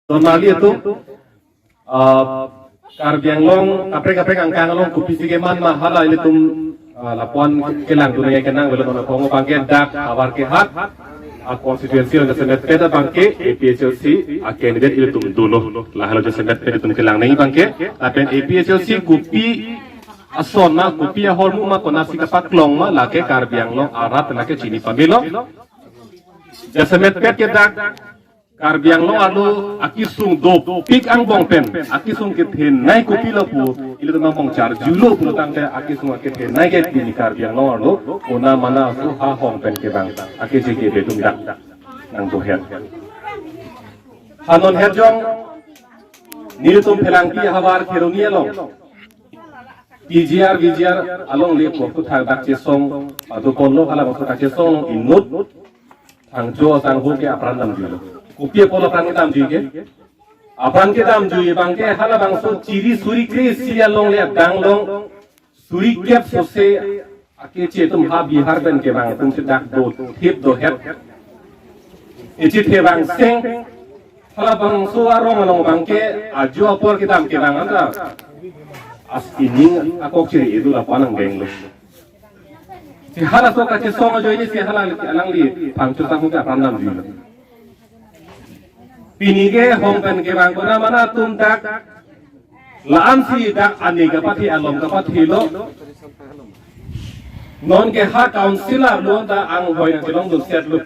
Normally itu Karbi Anglong kapre angkang along kupi sige man mahala ini tum lapuan kelang dunia kenang belum mana kongo bangke dak awar ke hat konstituensi yang sendet peda bangke APHLC candidate itu tum dulu lah kalau sendet peda tum kelang nai bangke tapi APHLC kupi asona kupi hormu ma konasi kapak long ma lake Karbi Anglong arat lake cini pamilo jasemet ped ke dak Karbi Anglong alo akisung do pik ang bongpen akisung kethen nai kopi lapu ile to namong char julo pulutang te akisung kethen nai ke pini Karbi Anglong alo ona mana su ha hongpen ke bang akisi ke betung dak nang to het hanon het jong nilitum phelang pi hawar kheroni along PGR along le ko thak dak che song adu konlo hala ko thak che song inut thang jo tang ho ke apran nam dilo Kopi pola prang dam juga, apaan ke dam juga bangke hala bangso ciri suri kris siya long le dang long suri kep sose ake cie tum ha bihar ben ke bang tum sedak do tip do het eci te bang seng hala bangso arong along bangke aju apor ke dam ke bang anda as ini aku ciri itu lah panang geng lo si hala so kace song ajo ini si hala alang li pangcu tamu ke apaan dam juga Pinige hongpen ke bang kona mana tum dak laan si dak ani kapati alom kapati lo non ke ha councilor lo da ang hoy na silong dun set lu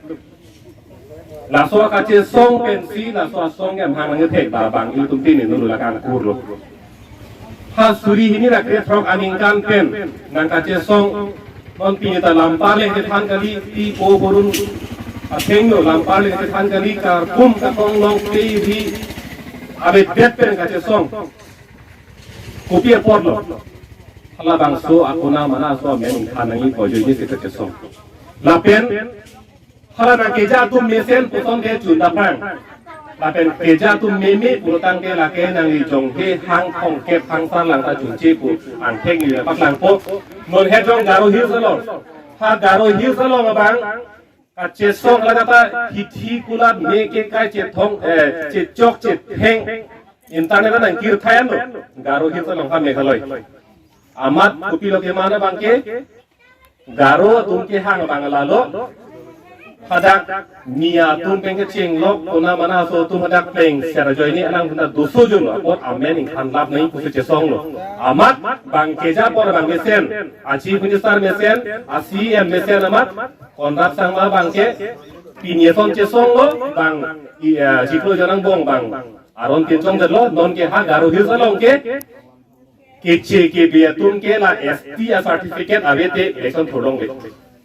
la so ka che song pensi la so song em hang nge thek ba bang il tum tin ni nu la kan kur lo ha suri ini ra ke frog aning kan pen nang ka che song non pinita lampale ke than kali ti ko borun Atengno lampar le ketan kali kar kum katong long TV abe bet pen kace song kopi apor lo hala bangso akuna mana so men khanangi ko joji se kace song lapen hala na keja tum mesen potong ke chunda prang lapen keja tum meme purutang ke lake nang jong ke hang khong ke hang san lang ta chunchi pu an theng ni pak lang po non he jong garo hi salong ha garo hi salong bang Aceh song lada ta hiti kulat meke kai cetong cecok ceteng internet nang kir khayan lo garo hita long ham mekaloi amat kopi lo ke mana bangke garo tumke hang bangala lo hadak nia tum pengke cheng lo kona mana so tum hadak peng sera joy ni anang bunda doso jun apot amen ing khan lap nai kusi cesong lo amat bangke ja por bang mesen achi minister mesen asi em mesen amat konrap sang ma bangke pinyeson cesong lo bang siklo janang bong bang aron kincong lo non ke ha garo hil salong ke kece ke biatum ke la ST certificate avete election thodong le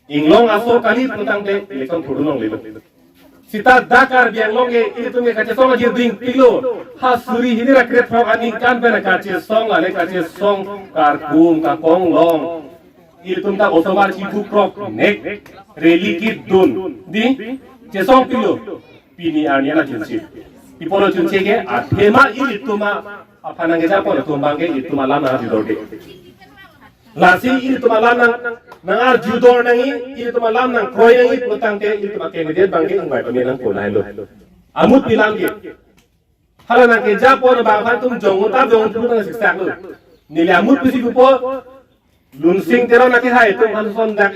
inglong aso kali tentang de election thodong le sita dakar bianglong ke itu me kace song ji ding pilo ha suri hini rakret from ani kan bena kace song ale kace song kar kum ka kong long itu tak otobar cipu krok nek relikit dun di cesong pilo pini arnya la junsi pipolo junsi ke athema itu ma apana ke japo tumbang ke itu malam na judode lasi itu malam nangar judor nangi itu malam nang kroy nangi putang ke itu ma candidate bangke ngai pamilang ko lai lo amut bilang ke halana ke japo na bang tum jong ta jong tu na siksak lo nile amut pisi ko lunsing tero naki hai tum han son dak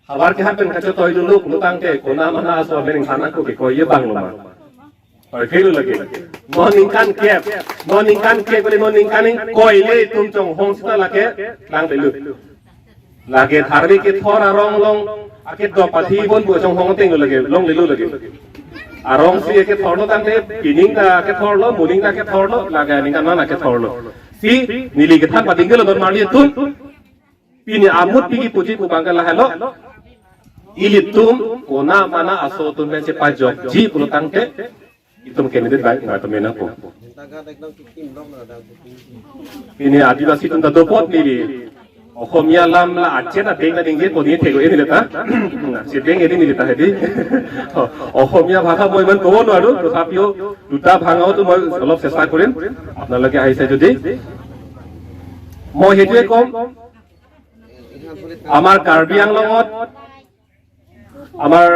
hawar ke hapen kacho toy dulu putang ke kona mana so bering khana ko ke ko ye bang lo ma Oi kelu lagi. Morning kan ke boleh morning kaning koi le tum chong hong sita lake lang telu. Lage tharbi ke thora rong long ake do pathi bon bu chong hong teng lage long lelu lage. Arong si ke thorlo tang te pining ka ke thorlo morning ka ke thorlo lage ning kan na ke thorlo. Si nili ke thang pating ke lo mali tum pini amut pigi puji ku bangka la hello. Ilitum kona mana aso tum ben se pajok ji pulutang ke itu candidate baik nggak temen aku. Ini adivasi tun tak dopot ni. Okhomia lam la Aceh na deng na deng je poni thego ini leta. Si deng ini leta hedi. Okhomia bhasha moi man kobo noaru totapio duta bhangao tu moi olop chesta korim. Apnalage aise jodi moi hetue kom amar Karbi Anglongot amar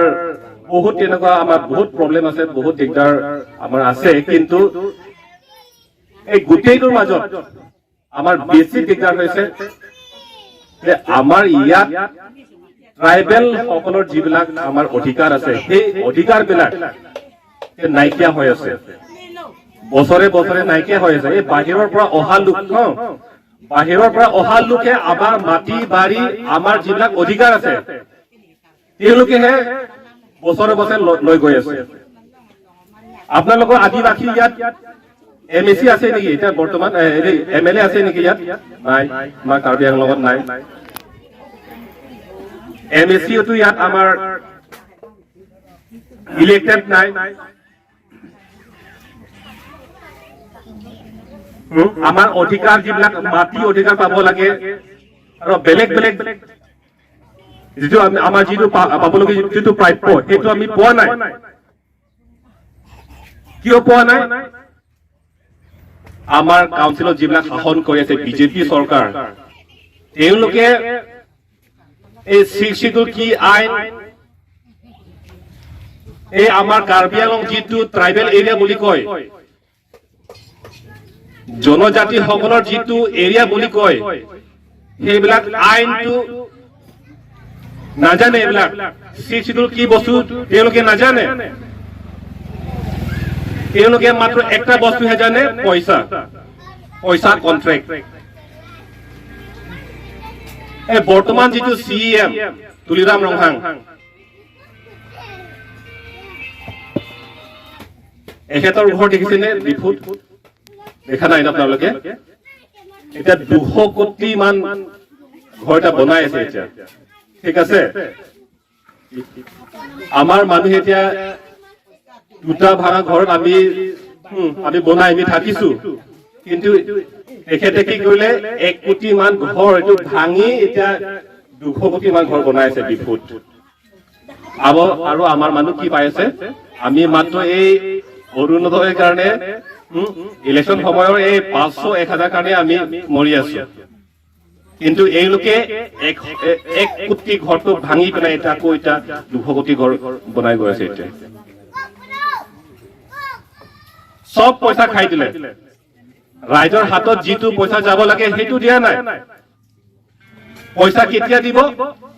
বহুত তেনেকুৱা আমাৰ বহুত problem আছে বহুত দিগদাৰ আমাৰ আছে কিন্তু এই গোটেইটোৰ মাজত আমাৰ বেছি দিগদাৰ হৈছে যে আমাৰ ইয়াত ট্ৰাইবেল সকলৰ যিবিলাক আমাৰ অধিকাৰ আছে সেই অধিকাৰবিলাক নাইকিয়া হৈ আছে বছৰে বছৰে নাইকিয়া হৈ আছে এই বাহিৰৰ পৰা অহা লোক বাহিৰৰ পৰা অহা লোকে আমাৰ মাটি বাৰী আমাৰ যিবিলাক অধিকাৰ আছে তেওঁলোকেহে বছৰে বছৰে লৈ গৈ আছে আপোনালোকৰ আদিবাসী ইয়াত MSc আছে নেকি এতিয়া বৰ্তমান MLA আছে নেকি ইয়াত নাই আমাৰ কাৰ্বি আংলঙৰ লগত নাই MSc টো ইয়াত আমাৰ ইলেক্টেড নাই আমাৰ অধিকাৰ যিবিলাক মাটি অধিকাৰ পাব লাগে আৰু বেলেগ বেলেগ যিটো আমাৰ যিটো পাবলগীয়া যিটো প্ৰাপ্য সেইটো আমি পোৱা নাই কিয় পোৱা নাই আমাৰ কাউন্সিলত যিবিলাক শাসন কৰি আছে বিজেপি চৰকাৰ তেওঁলোকে এই শিডিউল কি আইন এই আমাৰ কাৰ্বি আংলং যিটো ট্ৰাইবেল এৰিয়া বুলি কয় জনজাতি সকলৰ যিটো এৰিয়া বুলি কয় সেইবিলাক আইনটো নাজানে এইবিলাক শিডিউল কি বস্তু তেওঁলোকে নাজানে তেওঁলোকে মাত্ৰ একটা বস্তুহে জানে পইচা কন্ট্ৰেক্ট এই বৰ্তমান যিটো CM তুলিৰাম ৰংহাং এখেতৰ ঘৰ দেখিছেনে ডিফুত দেখা নাই আপোনালোকে এতিয়া 200 কোটি মান ঘৰ এটা বনাই আছে এতিয়া ঠিক আছে আমাৰ মানুহ এতিয়া দুটা ভাঙা ঘৰত আমি বনাই আমি থাকিছো কিন্তু তেখেতে কি কৰিলে 1 কোটি মান ঘৰ এইটো ভাঙি এতিয়া 200 কোটি মান ঘৰ বনাই আছে ডিফুত আৰু আমাৰ মানুহ কি পাই আছে আমি মাত্ৰ এই অৰুণোদয়ৰ কাৰণে ইলেকশন সময়ৰ এই 500-1000 কাৰণে আমি মৰি আছো কিন্তু এইলোকে 1 কোটি ঘৰটো ভাঙি পেলাই এটা আকৌ এটা 200 কোটি ঘৰ বনাই গৈ আছে এতিয়া সব পইচা খাই দিলে ৰাইজৰ হাতত যিটো পইচা যাব লাগে সেইটো দিয়া নাই পইচা কেতিয়া দিব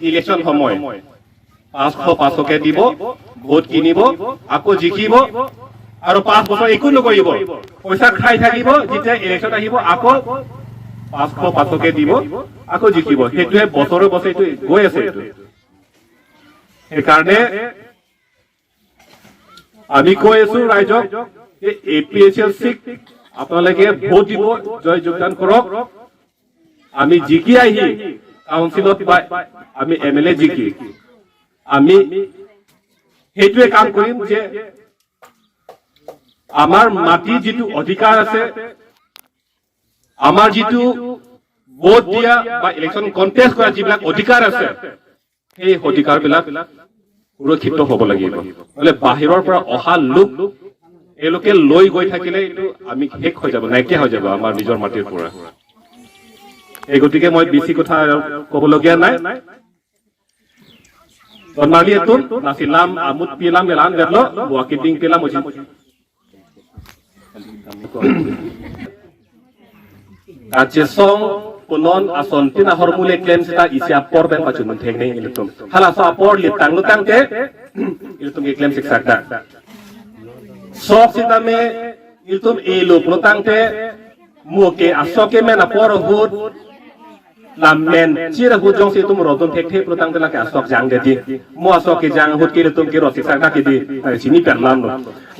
ইলেকশন সময় 500-500কে দিব ভোট কিনিব আকৌ জিকিব আৰু 5 বছৰ একো নকৰিব পইচা খাই থাকিব যেতিয়া ইলেকশন আহিব আকৌ 500-500কে দিব আকৌ জিকিব সেইটোহে বছৰে বছৰে এইটো গৈ আছে এইটো সেইকাৰণে আমি কৈ আছো ৰাইজক যে APSLCক আপোনালোকে ভোট দিব জয় যোগদান কৰক আমি জিকি আহি কাউন্সিলত আমি MLA জিকি আমি সেইটোৱে কাম কৰিম যে আমাৰ মাটি যিটো অধিকাৰ আছে আমাৰ যিটো ভোট দিয়া বা ইলেকশন কন্টেষ্ট কৰা যিবিলাক অধিকাৰ আছে সেই অধিকাৰবিলাক সুৰক্ষিত হ'ব লাগিব নহলে বাহিৰৰ পৰা অহা লোক এলোকে লৈ গৈ থাকিলে এইটো আমি শেষ হৈ যাব নাইকিয়া হৈ যাব আমাৰ নিজৰ মাটিৰ পৰা এই গতিকে মই বেছি কথা ক'বলগীয়া নাই Normali itu nasilam amut pilam melan verlo buah kiting pilam uji. Kacesong punon ason tina hormule klaim sita isi apor ben pacunun teknik ilitum. Halas apor litang lutang te ilitum klaim siksakda. Sok sita me ilitum elu lutang te muke asoke men apor hud lamen cira hujong si tum rodon tek tek lutang te laki asok jang dedi. Mu asok ke jang hud ke ilitum ke rosik sakda ke di sini perlam lo.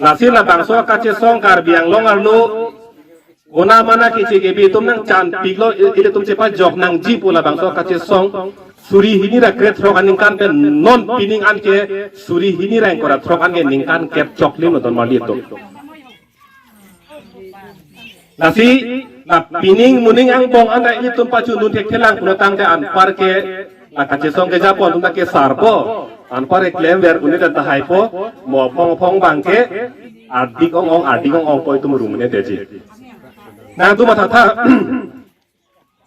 Nasir la bangso kacesong karbiang longar lo. Una mana kici gebi tum nang can piglo ile tum cepat jok nang ji pula bangso kace song suri hini ra kret rok aning kan pe non pining an ke suri hini ra engkora rok an ke ning kan kep choklim no don mali to nasi na pining muning ang bong an ra ile tum pacu nun tek telang puno tang te an par ke la kace song ke japon tum ke sarpo an par ek lem ver uni da hai po mo phong bang ke adik ong po tum rumne teji Nah tu mata tha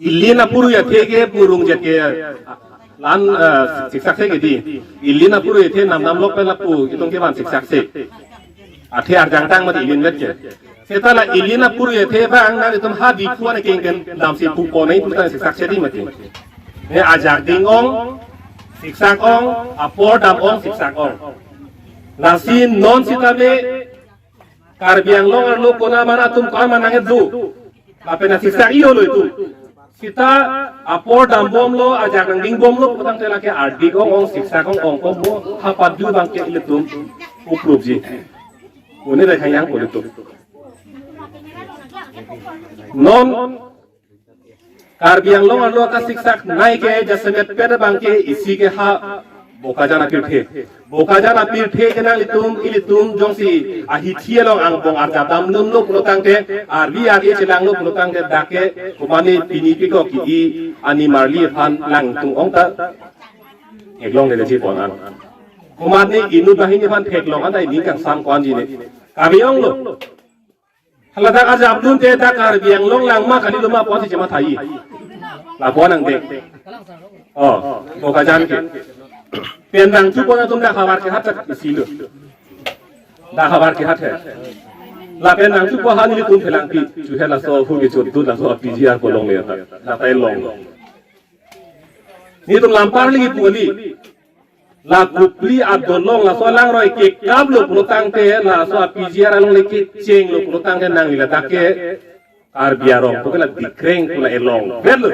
ilina puru ya thege purung jake ร้านสิกซักเซกี่ดีอิลินาพูดเทนำลกไปละปูที่ตรงที่บ้านสิกซักเซอาเทียร์จังตั้งมาที่อิลินเวทเจเสร็จแล้วอิลินาพูดเทบ้างนั่นต้องหาดีขั้วในเก่งกันดำสิปูปนในพูดถึงสิกซักเซดีมาที่เนี่ยอาจากดิงองสิกซักองอาปอดำองสิกซักองนาซีนนอนสิตาเมการเบียงลงอันลูกคนนั้นตุ้มก้อนมันนั่งดูapa nak siksa iyo lo itu kita apor dan bom lo ajak nang ding bom lo petang tela ke ardi ong siksa ong ko mo hapat ju bang ke iletum uprub ji one da khayang ko itu non karbiang lo an lo ka siksa nai ke jasemet per bang ke isi ke ha boka jana pirthe ke nang ilitum jongsi ahi thielong ang bong arja dam nun lo protang te arbi agi chilang lo protang te dake kumani pini piko ki i ani marli phan lang tung ong ta eklong le chi pon an kumani inu bahin phan theklong an dai ni kang sam kwan ji ne kabiong lo halada ka jab dun te ta kar biang long lang ma kali lo ma pon si chama thai la pon ang de boka jan keเป็นดังทุกคนตุ้มดาขวานที่ฮัตจะสีเหลืองดาขวานที่ฮัตเหรอลาเป็นดังทุกคนฮันนี่ตุ้มเพลังปีจุดเฮลัสโซพูดจุดตุ้มลัสโซปีจีอาร์ก็ลงเลยครับลาไปลงนี่ตุ้มลำปาร์ลีปุ่นลีลาคุปลีอัดโดนลงลาโซลังรอยเก็กกับลูกปุตังเตลาโซปีจีอาร์ลงเลยเก็กเชงลูกปุตังเตนังลีลาตะเกอาร์บีอาร์องตุกลาดิเคร่งตุลาเอลองเบล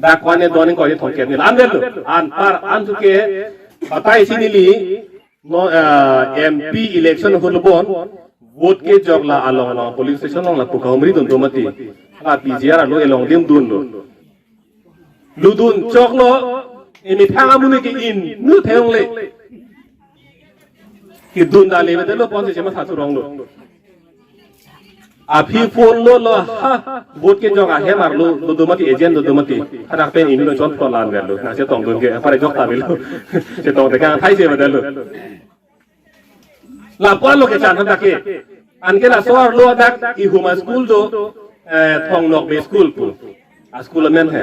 dakwane doni ko ye thongke ni andel an par an tuke patai sinili no mp election hulbon vote ke jogla along la police station la puka umri dun domati la pjr lo elong dim dun lo ludun choklo imi thanga mune ke in nu theong le ki dun da le be lo pon se ma tha rong lo api phone lo ha vote ke joga he mar lo domati agent domati hadak pen in lo chon to lan ver lo na se tong dun ke pare jok ta be lo se tong te ka thai se ba lo la pon lo ke chan ta ke an ke la so lo dak I huma school do thong nok be school pu a school men he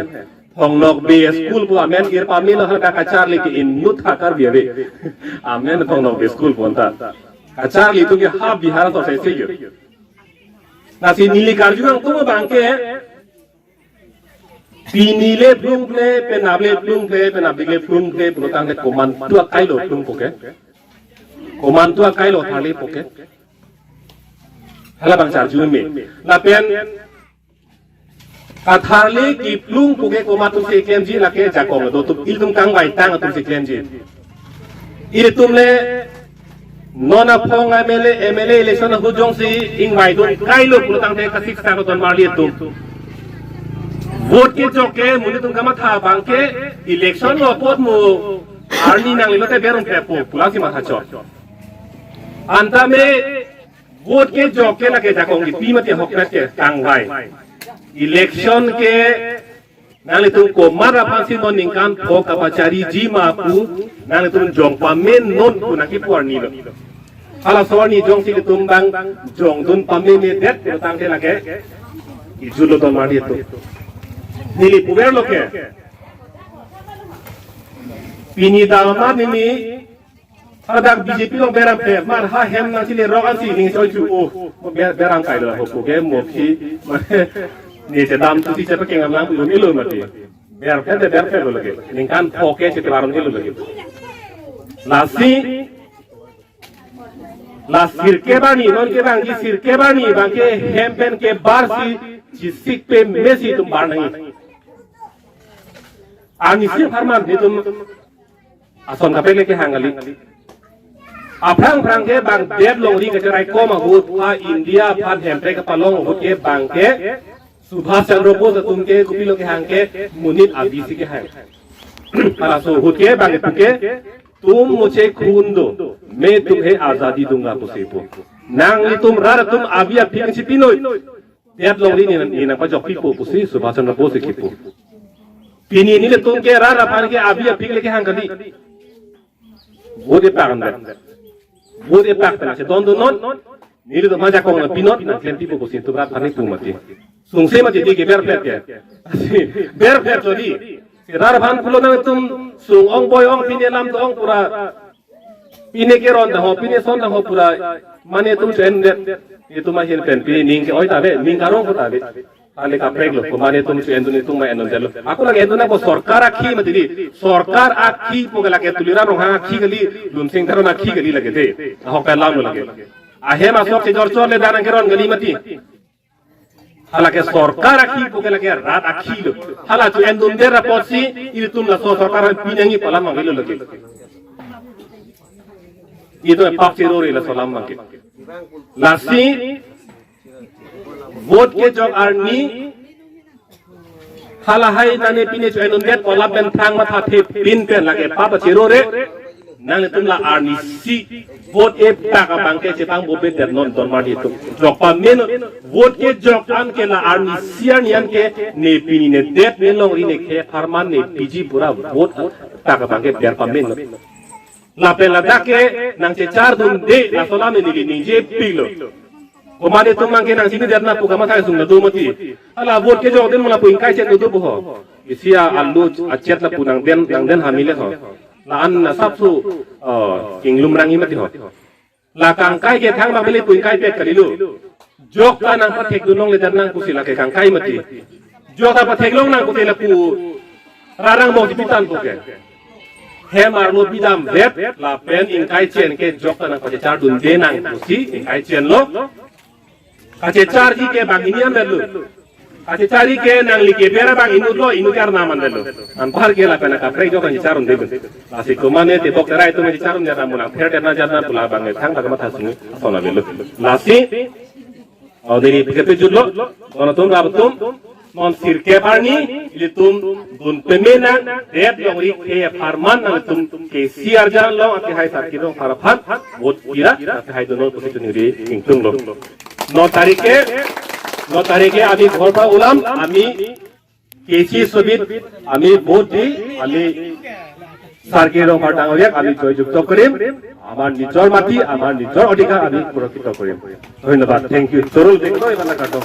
thong nok be school pu amen ir pa mi lo ha ka char le ke in nut ha kar be amen thong nok be school pu ta ka char li tu ke ha bihar to se yo nasi nili karju ang tumo bangke pinile plung ple penable plung ple penable plung ple pelotang ke koman tua kailo plung poke koman tua kailo thali poke hala bang charju me na pen kathali ki plung poke koman tu se kemji la ke jakong do tu iltum kang bai tang tu se kemji ire tumle nona phong MLA election hu jong si ingwai dun kai lo pulutang te kasik sa ton marli tum vote ke joke muni tum kama tha bang ke election lo pot mu arni nang lo te berum pe po pulasi ma tha cho anta me vote ke joke la ke jakong ki timati hokna ke tangwai election ke nang tum ko mara phansi non ningkan ko kapachari ji ma pu nang tum jong pa men non ku na ki por ni lo ala sawani jong si tum bang jong dun pamme me det tang te lage ki julo don mari to nili puber lo ke pini dama nini adak BJP lo beram pe mar ha hem na sile rogan si ning soi chu o beram kai lo ho ke mo ki ni te dam tu ti che pa kengam lang pu ni lo ma ti ber pe lo lage ning kan phoke che te baron ni lo lage la sirke bani non ke bang ki sirke bani bang ke hempen ke bar si jisik pe mesi tum bar nahi ani sir farman ni tum ason ka pe ke hangali aprang ke bang deb long ri ke rai ko ma hut ha india phan hempe ka palong hut ke bang ke subhas chandra bose tum ke kupilo ke hang ke munit abisi ke hang ala so hut ke bang ke तुम मुझे खून दो मैं तुम्हें आजादी दूंगा पुसेपो नांगली तुम रार तुम आबिया फिंग सिपिनो तेत लोंगली ni na pa jok pipo pusi Subhas Chandra Bose kipo pini ni le तुम के रार अपन के आबिया फिंग लेके hang kali वो दे पाक ना से don non ni le ma ja kong na pinot na klem pipo pusi tubrat phani pumati sungse ma ti ke ber plet ke ber plet jodi rar bhan phulo na tum sung ong boy ong pine lam to ong pura pine ke ron da ho pine son da ho pura mane tum chen de ye tum ma hin pen pine ning ke oi ta be ning karong ko ta be ale ka preg lo mane tum chen dun tum ma enon delo aku lagi enduna ko sarkar akhi matiri sarkar akhi pogala ke tulira no ha akhi gali lum sing tharo na akhi gali lage de ho ka lam lage ahe ma sok se jor chor le danan ke ron gali mati halake sarkar akhi pogala ke rat akhi lo hala tu endun der raposi ini tum la sarkar pinangi palam ma lo lage itu pak tirori la salam mangke lasi vote ke jog arni halahai nane pine chu enun det pola ben thang ma tha the pin pen lage papa tirore nang tumla arni si vote e taka bangke che tang bo be der non don ma di tu jog pa men vote ke jog an ke la arni sian yan ke ne pini ne det ne long ri ne ke farman ne piji pura vote taka bangke der pa men la pela dake nang che char dun de la solame ni ni je pilo komade to mangke nang sini derna puga ma thai sung na do mati ala vote ke jog den mala puing kai chen do bo isia allu achet la punang den hamile ho la an na sapsu kinglum rangi mati ho la kang kai ke thang ma bele puing kai pe kalilu jog ka nang pathek du long le derna kusila ke kang kai mati jog ta pathek long nang kusila ku rarang mo dipitan ko ke he marlo bidam vet la pen in kai chen ke jok ta nang pa char dun de nang kusi in kai chen lo kache char ji ke bang inian delu kache chari ke nang li ke bera bang inu lo inu kar naman delu an par ke la pena ka prei jo kan charun de asi ko mane te bok rai to me charun jara muna pher derna jarna pula bang thang ta ma tha sunu sona belu lasi auderi pike judlo kono tum rab tum mon sir ke parni ili tum dun pemena red longri ke farman nang tum ke siar jan lo ati hai sar ki dong faraphat bot kira ati hai do no position ri ingtung lo no tarike ami ঘরবা উলাম আমি কেসি সবিত আমি vote দি আমি সার্কের ওপর ডাঙরিয়া আমি জয়যুক্ত করিম আমার নিজর মাটি আমার নিজর অধিকার আমি সুরক্ষিত করিম ধন্যবাদ থ্যাংক ইউ জরুর দেখো এবার কাটো